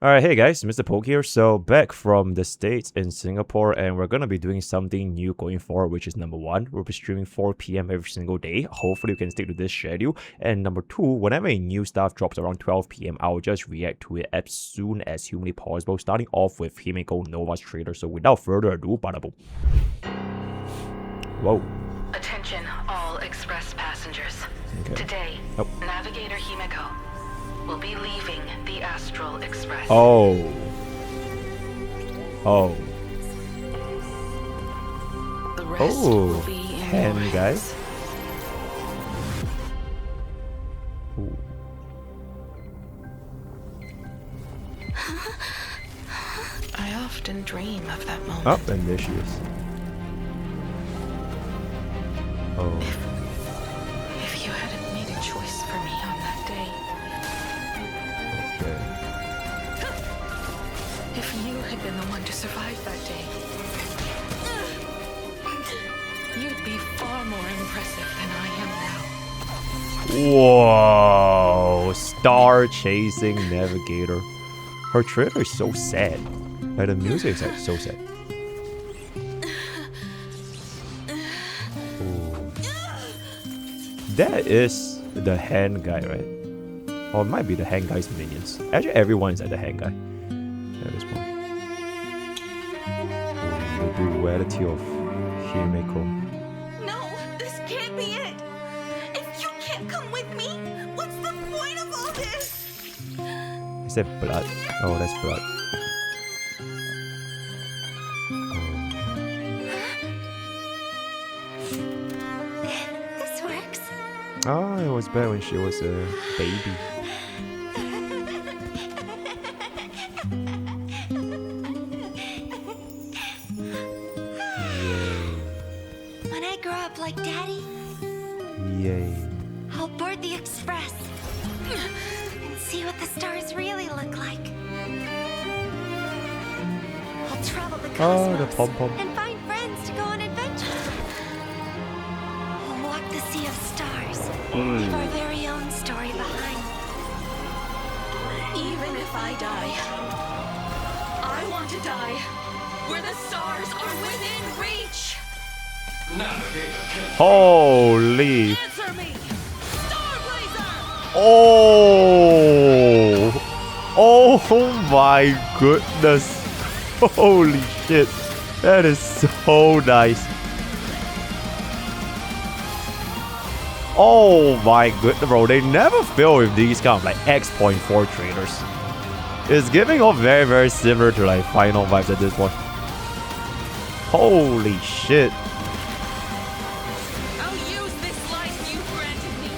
Alright, hey guys, MrPokke here. So back from the States in Singapore, and we're gonna be doing something new going forward, which is number one, we'll be streaming 4 p.m. every single day. Hopefully you can stick to this schedule. And number two, whenever a new stuff drops around 12 p.m, I'll just react to it as soon as humanly possible, starting off with Himeko Nova's trailer. So without further ado, bada boom. Whoa. Attention all express passengers. Okay. Today, Navigator Himeko will be leaving the Astral Express. Oh. The rest will be in hand your guys. hands. Ooh. I often dream of that moment. Oh, and there she is. Oh. If you hadn't made a choice for me on that day, Okay. if you had been the one to survive that day, you'd be far more impressive than I am now. Whoa! Star chasing navigator. Her trailer is so sad. Like the music is like so sad. Ooh. That is the hand guy, right? Or it might be the hand guy's minions. Actually, everyone is like the hand guy at this point. Ooh, the duality of Himeko. No, this can't be it. If you can't come with me, what's the point of all this? Is that blood? Oh, that's blood. This works. Oh, it was bad when she was a baby. When I grow up like Daddy, Yay. I'll board the express and see what the stars really look like. I'll travel the Oh, cosmos the pom-pom. and find friends to go on adventures. We'll walk the sea of stars, leave our very own story behind. Even if I die, I want to die where the stars are within reach. Holy. Answer me, Starblazer! Oh. Oh my goodness. Holy shit. That is so nice. Oh my goodness, bro. They never fail with these kind of like X.4 trailers. It's giving off very, very similar to like Final vibes at this point. Holy shit. I'll use this life you granted me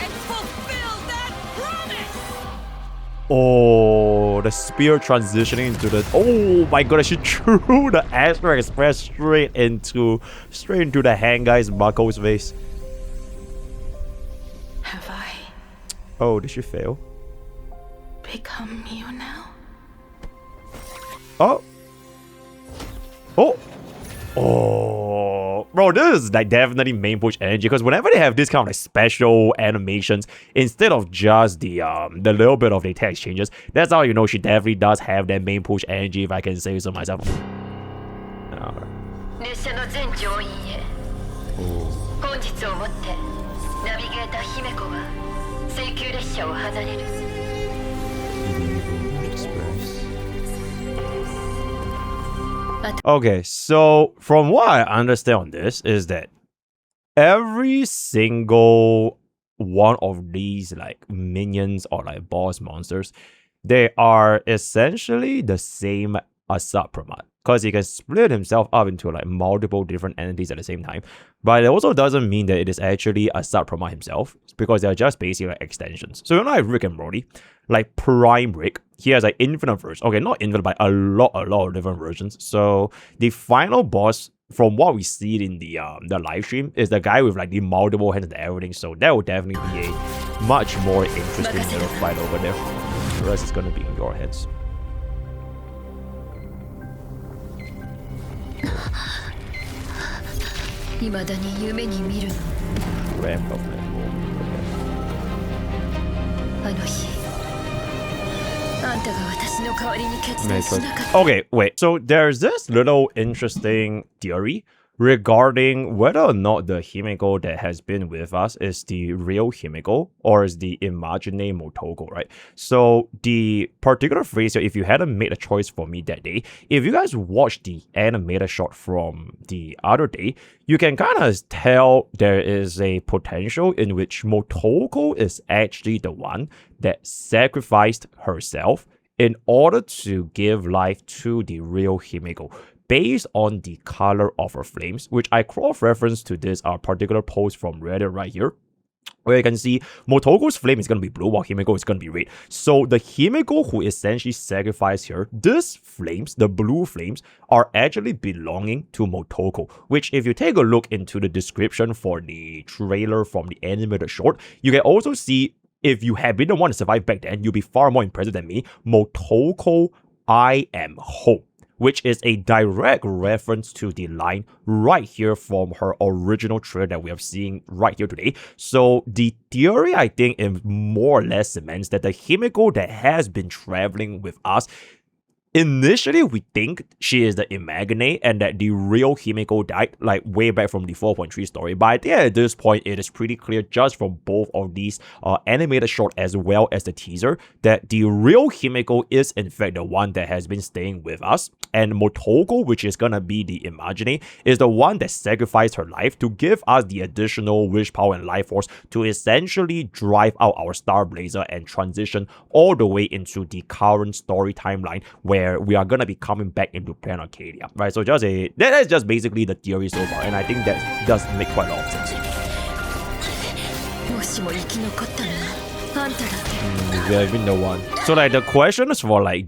and fulfill that promise! Oh, the spear transitioning into the... Oh my goodness, she threw the Astral Express straight into the hand guy's Marco's face. Have I Oh, did she fail? become you now? Oh. Oh. Oh. Bro, this is like definitely main push energy, because whenever they have this kind of like special animations, instead of just the little bit of the text changes, that's how you know she definitely does have that main push energy, if I can say so myself. Alright. 列車の全乗員へ Oh. 本日をもってナビゲーター姫子は請求列車を離れる Okay, so from what I understand on this is that every single one of these like minions or like boss monsters, they are essentially the same Asat Pramat, because he can split himself up into like multiple different entities at the same time. But it also doesn't mean that it is actually Asat Pramat himself, because they're just basically like extensions. So you know like Rick and Morty, like Prime Rick, he has like infinite versions. Okay, not infinite, but a lot of different versions. So the final boss, from what we see in the live stream, is the guy with like the multiple hands and everything. So that will definitely be a much more interesting little fight over there. The rest is gonna be in your hands. Ramp up, man. あの日 Okay, wait. So there's this little interesting theory regarding whether or not the Himeko that has been with us is the real Himeko or is the imaginary Motoko, right? So the particular phrase here, if you hadn't made a choice for me that day, if you guys watched the animated shot from the other day, you can kind of tell there is a potential in which Motoko is actually the one that sacrificed herself in order to give life to the real Himeko, based on the color of her flames, which I cross-referenced to this particular post from Reddit right here, where you can see Motoko's flame is going to be blue while Himeko is going to be red. So the Himeko who essentially sacrificed here, these flames, the blue flames, are actually belonging to Motoko, which if you take a look into the description for the trailer from the animated short, you can also see if you had been the one to survive back then, you'll be far more impressive than me. Motoko, I am home, which is a direct reference to the line right here from her original trailer that we are seeing right here today. So the theory, I think, it more or less cements that the Himeko that has been traveling with us, initially, we think she is the Imagine and that the real Himeko died, like way back from the 4.3 story. But I think at this point, it is pretty clear just from both of these animated short as well as the teaser that the real Himeko is in fact the one that has been staying with us. And Motoko, which is gonna be the Imagine, is the one that sacrificed her life to give us the additional wish power and life force to essentially drive out our Star Blazer and transition all the way into the current story timeline where we are gonna be coming back into PLANARCADIA, right? So that's just basically the theory so far, and I think that does make quite a lot of sense. There have been no one. So like the question is for like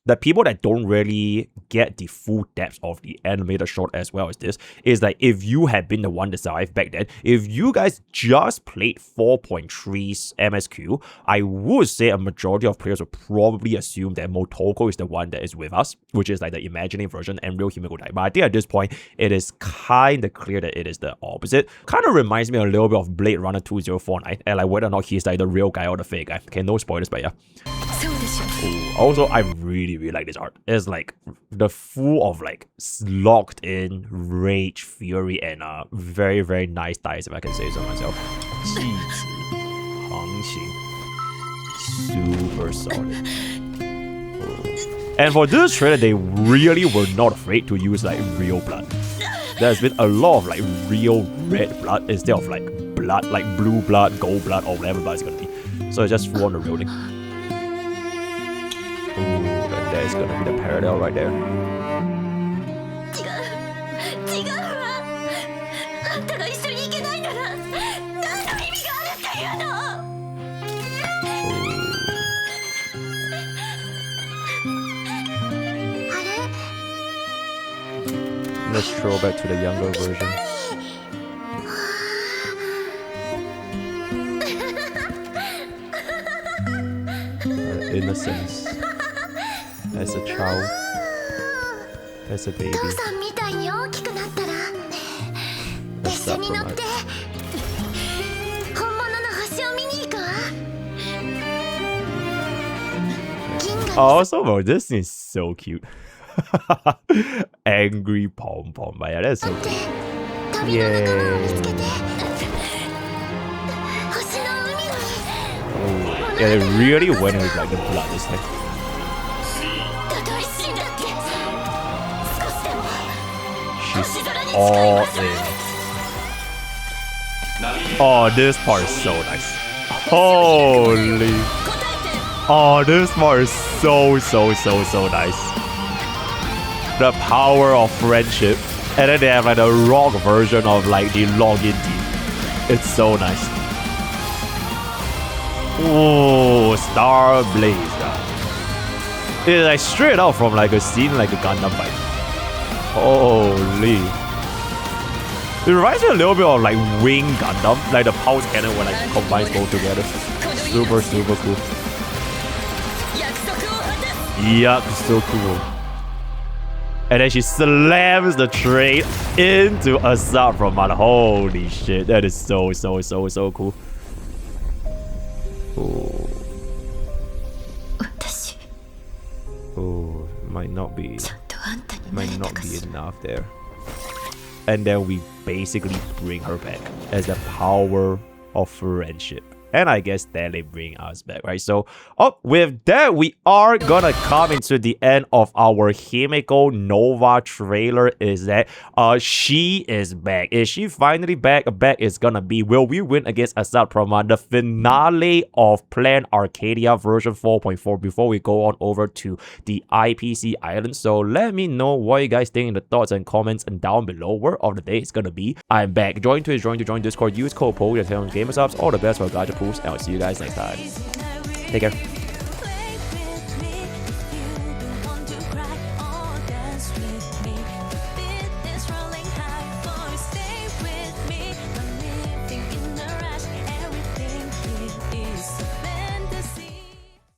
the people that don't really get the full depth of the animated short as well as this, is like if you had been the one that survived back then, if you guys just played 4.3's MSQ, I would say a majority of players would probably assume that Motoko is the one that is with us, which is like the imagining version and real Himeko died. But I think at this point, it is kind of clear that it is the opposite. Kind of reminds me a little bit of Blade Runner 2049 and like whether or not he's like the real guy or the fake guy. Okay, no spoilers, but yeah. Ooh. Also, I really like this art. It's like the full of like locked in rage, fury, and very nice dice, if I can say so myself. 气质航行 super solid. And for this trailer, they really were not afraid to use like real blood. There's been a lot of like real red blood instead of like blood, like blue blood, gold blood, or whatever blood it's gonna be. So it's just full on the real thing. Ooh, and there's gonna be the parallel right there. Let's throw back to the younger version. Innocence. As a child. As a baby. A supplement. Also, bro, this is so cute. Angry pom pom, but yeah, that's so cute. Yay! Oh, yeah, they really went with like the blood this time. She's all in. Oh, this part is so nice. Holy! Oh, this part is so nice. The power of friendship, and then they have like the rock version of like the login team. It's so nice. Oh, Star Blazer. It's like straight out from like a scene like a Gundam fight. Holy. It reminds me a little bit of like Wing Gundam, like the pulse cannon when like combines both together. Super cool. Yup, so cool. And then she slams the train into a sub from Mother. Holy shit, that is so cool. Oh. might not be ちゃんとあんたにな might れた not か be しら。 enough there. And then we basically bring her back as the power of friendship. And I guess that they bring us back, right? So, with that, we are gonna come into the end of our Himeko Nova trailer. Is that she is back? Is she finally back? Back is gonna be, will we win against Assad Prama, the finale of PLANARCADIA version 4.4, before we go on over to the IPC island? So let me know what you guys think in the thoughts and comments and down below. Word of the day is gonna be, I'm back. Join Twitch, join Discord, use code PLANARCADIA to tell Gamer Subs. All the best for Gacha Proofs, and I'll see you guys next time. Take care.